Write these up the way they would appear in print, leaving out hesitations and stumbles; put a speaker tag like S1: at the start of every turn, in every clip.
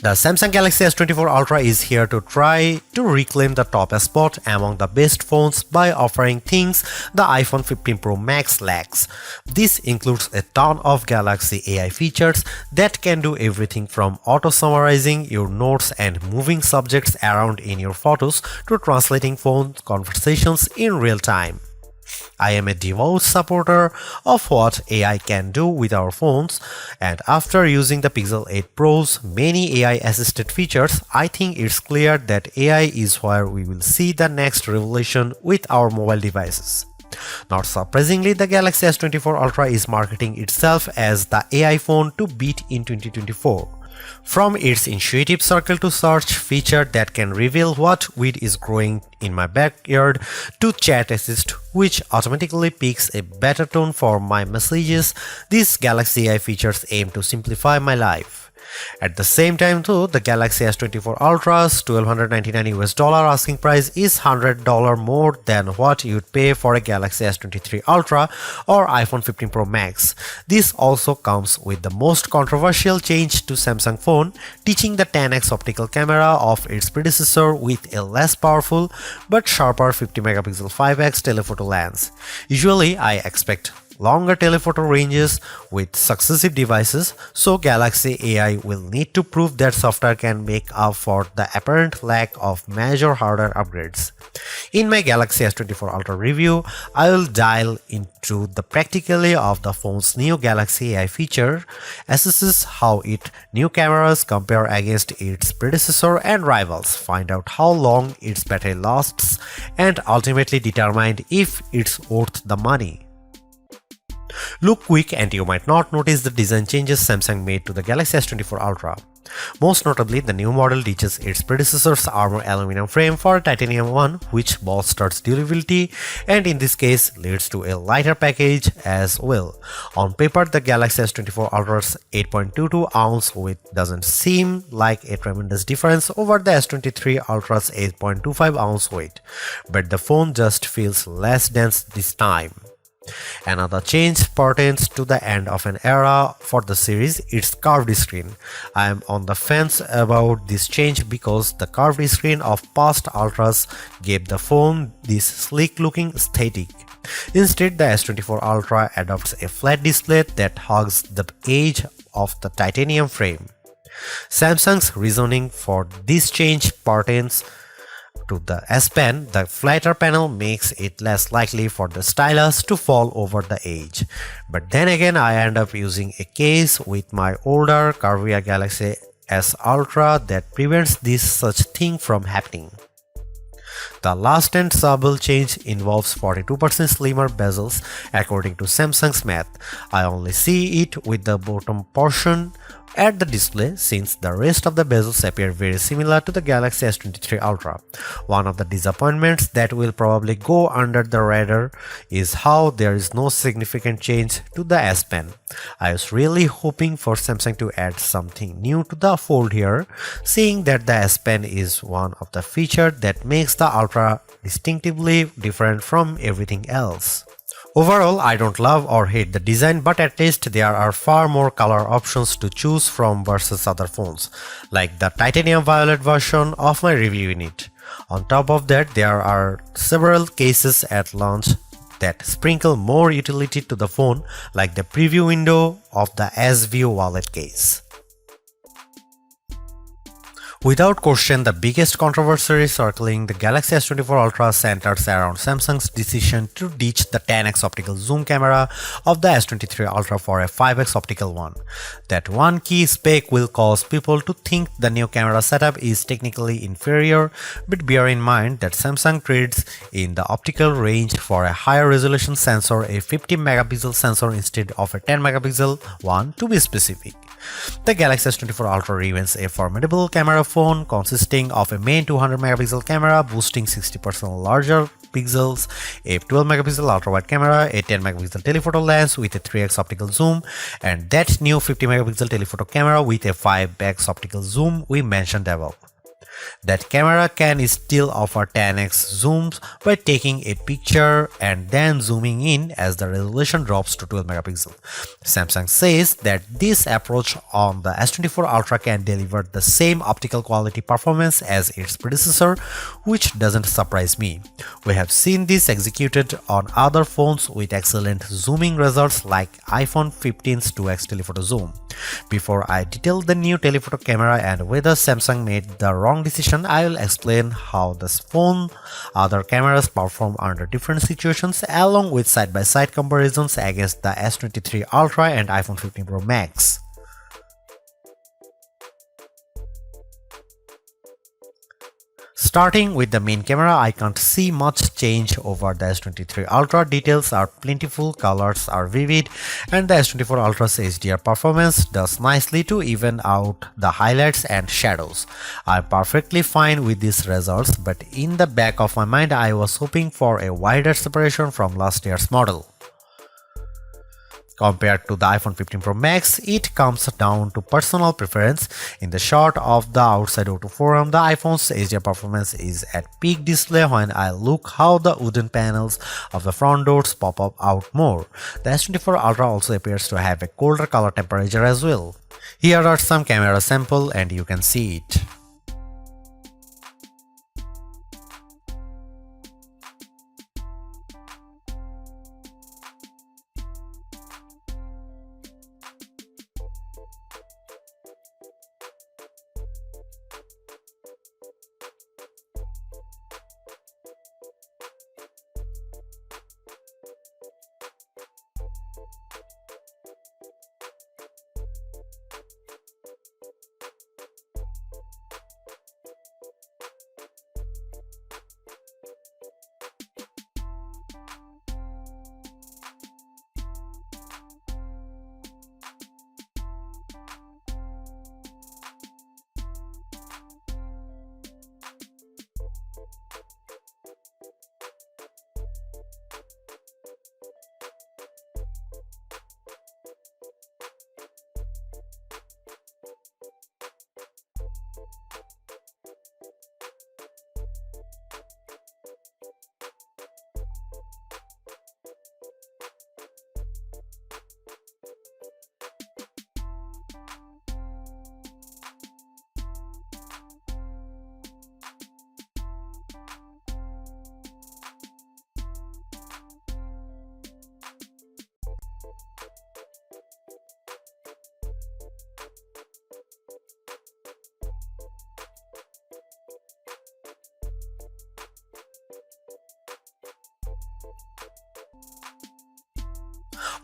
S1: The Samsung Galaxy S24 Ultra is here to try to reclaim the top spot among the best phones by offering things the iPhone 15 Pro Max lacks. This includes a ton of Galaxy AI features that can do everything from auto-summarizing your notes and moving subjects around in your photos to translating phone conversations in real time. I am a devout supporter of what AI can do with our phones, and after using the Pixel 8 Pro's many AI-assisted features, I think it's clear that AI is where we will see the next revolution with our mobile devices. Not surprisingly, the Galaxy S24 Ultra is marketing itself as the AI phone to beat in 2024. From its intuitive circle to search feature that can reveal what weed is growing in my backyard to chat assist which automatically picks a better tone for my messages, these Galaxy AI features aim to simplify my life. At the same time though, the Galaxy S24 Ultra's $1,299 asking price is $100 more than what you'd pay for a Galaxy S23 Ultra or iPhone 15 Pro Max. This also comes with the most controversial change to Samsung phone, teaching the 10x optical camera of its predecessor with a less powerful but sharper 50 megapixel 5x telephoto lens. Usually I expect longer telephoto ranges with successive devices, so Galaxy AI will need to prove that software can make up for the apparent lack of major hardware upgrades. In my Galaxy S24 Ultra review, I will dial into the practicality of the phone's new Galaxy AI feature, assesses how its new cameras compare against its predecessor and rivals, find out how long its battery lasts, and ultimately determine if it's worth the money. Look quick and you might not notice the design changes Samsung made to the Galaxy S24 Ultra. Most notably, the new model ditches its predecessor's armor aluminum frame for a titanium one, which bolsters durability and in this case leads to a lighter package as well. On paper, the Galaxy S24 Ultra's 8.22 ounce weight doesn't seem like a tremendous difference over the S23 Ultra's 8.25 ounce weight, but the phone just feels less dense this time. Another change pertains to the end of an era for the series, its curved screen. I am on the fence about this change because the curved screen of past Ultras gave the phone this sleek looking aesthetic. Instead, the S24 Ultra adopts a flat display that hugs the edge of the titanium frame. Samsung's reasoning for this change pertains to the S Pen. The flatter panel makes it less likely for the stylus to fall over the edge. But then again, I end up using a case with my older curvier Galaxy S Ultra that prevents this such thing from happening. The last and subtle change involves 42% slimmer bezels according to Samsung's math. I only see it with the bottom portion at the display since the rest of the bezels appear very similar to the Galaxy S23 Ultra. One of the disappointments that will probably go under the radar is how there is no significant change to the S Pen. I was really hoping for Samsung to add something new to the fold here, seeing that the S Pen is one of the features that makes the Ultra distinctively different from everything else. Overall, I don't love or hate the design, but at least there are far more color options to choose from versus other phones, like the titanium violet version of my review unit. On top of that, there are several cases at launch that sprinkle more utility to the phone, like the preview window of the S-View wallet case. Without question, the biggest controversy circling the Galaxy S24 Ultra centers around Samsung's decision to ditch the 10x optical zoom camera of the S23 Ultra for a 5x optical one. That one key spec will cause people to think the new camera setup is technically inferior, but bear in mind that Samsung trades in the optical range for a higher resolution sensor, a 50 megapixel sensor instead of a 10 megapixel one to be specific. The Galaxy S24 Ultra remains a formidable camera phone consisting of a main 200 megapixel camera boasting 60% larger pixels, a 12 megapixel ultra-wide camera, a 10 megapixel telephoto lens with a 3x optical zoom, and that new 50 megapixel telephoto camera with a 5x optical zoom we mentioned above. That camera can still offer 10x zooms by taking a picture and then zooming in as the resolution drops to 12 megapixels. Samsung says that this approach on the S24 Ultra can deliver the same optical quality performance as its predecessor, which doesn't surprise me. We have seen this executed on other phones with excellent zooming results like iPhone 15's 2x telephoto zoom. Before I detail the new telephoto camera and whether Samsung made the wrong decision, I will explain how this phone other cameras perform under different situations along with side-by-side comparisons against the S23 Ultra and iPhone 15 Pro Max. Starting with the main camera, I can't see much change over the S23 Ultra. Details are plentiful, colors are vivid, and the S24 Ultra's HDR performance does nicely to even out the highlights and shadows. I'm perfectly fine with these results, but in the back of my mind I was hoping for a wider separation from last year's model. Compared to the iPhone 15 Pro Max, it comes down to personal preference. In the shot of the outside O2 forum, the iPhone's HDR performance is at peak display when I look how the wooden panels of the front doors pop up out more. The S24 Ultra also appears to have a colder color temperature as well. Here are some camera samples and you can see it.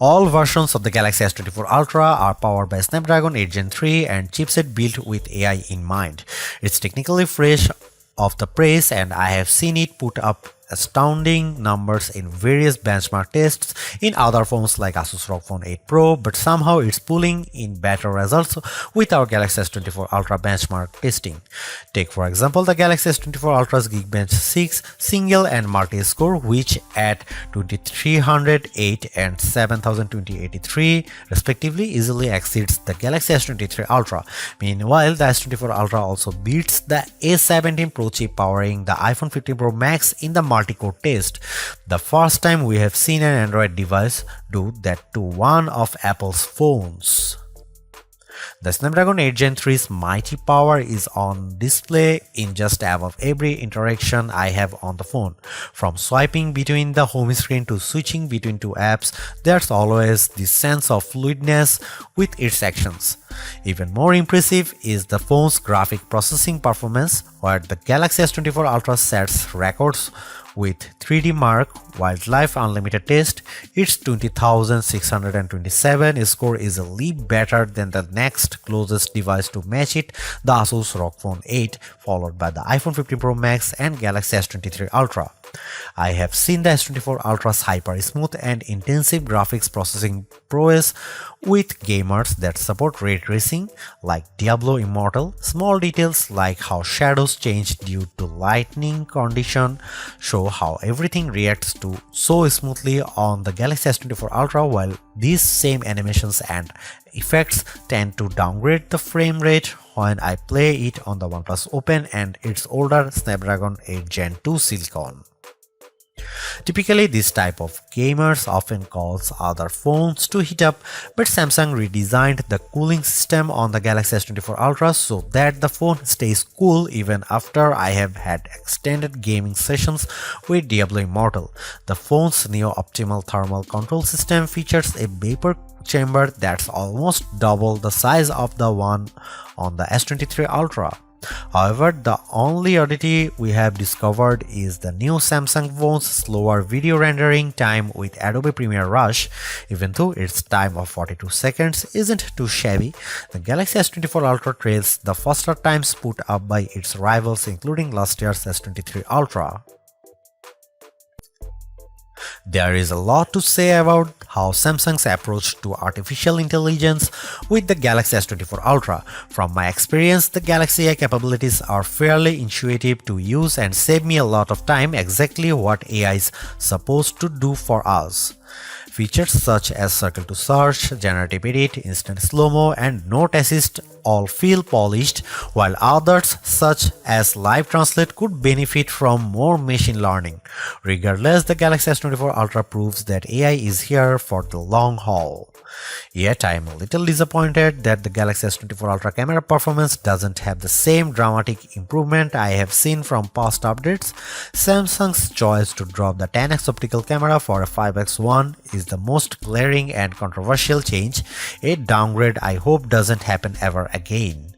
S1: All versions of the Galaxy S24 Ultra are powered by Snapdragon 8 Gen 3 and chipset built with AI in mind. It's technically fresh off the press and I have seen it put up astounding numbers in various benchmark tests in other phones like Asus ROG Phone 8 Pro, but somehow it's pulling in better results with our Galaxy S24 Ultra benchmark testing. Take for example the Galaxy S24 Ultra's Geekbench 6 single and multi score, which at 2308 and 7083 respectively easily exceeds the Galaxy S23 Ultra. Meanwhile, the S24 Ultra also beats the A17 Pro chip powering the iPhone 15 Pro Max in the multi-core test, the first time we have seen an Android device do that to one of Apple's phones. The Snapdragon 8 Gen 3's mighty power is on display in just about every interaction I have on the phone. From swiping between the home screen to switching between two apps, there's always this sense of fluidness with its actions. Even more impressive is the phone's graphic processing performance, where the Galaxy S24 Ultra sets records with 3D Mark Wildlife Unlimited test. Its 20,627 score is a leap better than the next closest device to match it, the Asus ROG Phone 8, followed by the iPhone 15 Pro Max and Galaxy S23 Ultra. I have seen the S24 Ultra's hyper smooth and intensive graphics processing prowess with gamers that support ray tracing like Diablo Immortal. Small details like how shadows change due to lighting condition show how everything reacts to so smoothly on the Galaxy S24 Ultra, while these same animations and effects tend to downgrade the frame rate when I play it on the OnePlus Open and its older Snapdragon 8 Gen 2 silicon. Typically, this type of gamers often cause other phones to heat up, but Samsung redesigned the cooling system on the Galaxy S24 Ultra so that the phone stays cool even after I have had extended gaming sessions with Diablo Immortal. The phone's neo-optimal thermal control system features a vapor chamber that's almost double the size of the one on the S23 Ultra. However, the only oddity we have discovered is the new Samsung phone's slower video rendering time with Adobe Premiere Rush. Even though its time of 42 seconds isn't too shabby, the Galaxy S24 Ultra trails the faster times put up by its rivals, including last year's S23 Ultra. There is a lot to say about how Samsung's approach to artificial intelligence with the Galaxy S24 Ultra. From my experience, the Galaxy AI capabilities are fairly intuitive to use and save me a lot of time, exactly what AI is supposed to do for us. Features such as circle to search, generative edit, instant slow-mo, and note assist all feel polished, while others such as live translate could benefit from more machine learning. Regardless, the Galaxy S24 Ultra proves that AI is here for the long haul. Yet I am a little disappointed that the Galaxy S24 Ultra camera performance doesn't have the same dramatic improvement I have seen from past updates. Samsung's choice to drop the 10x optical camera for a 5x one is the most glaring and controversial change, a downgrade I hope doesn't happen ever again.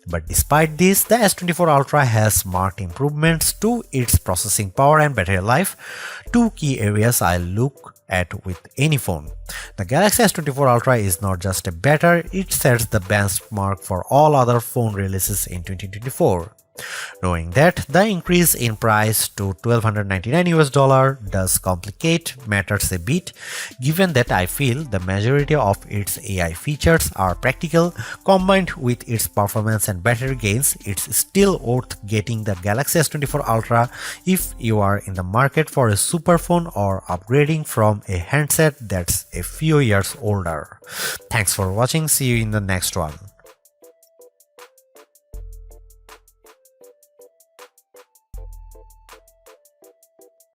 S1: But despite this, the S24 Ultra has marked improvements to its processing power and battery life, two key areas I look at with any phone. The Galaxy S24 Ultra is not just a better, it sets the benchmark for all other phone releases in 2024. Knowing that the increase in price to $1,299 does complicate matters a bit, given that I feel the majority of its AI features are practical, combined with its performance and battery gains, it's still worth getting the Galaxy S24 Ultra if you are in the market for a super phone or upgrading from a handset that's a few years older. Thanks for watching, see you in the next one.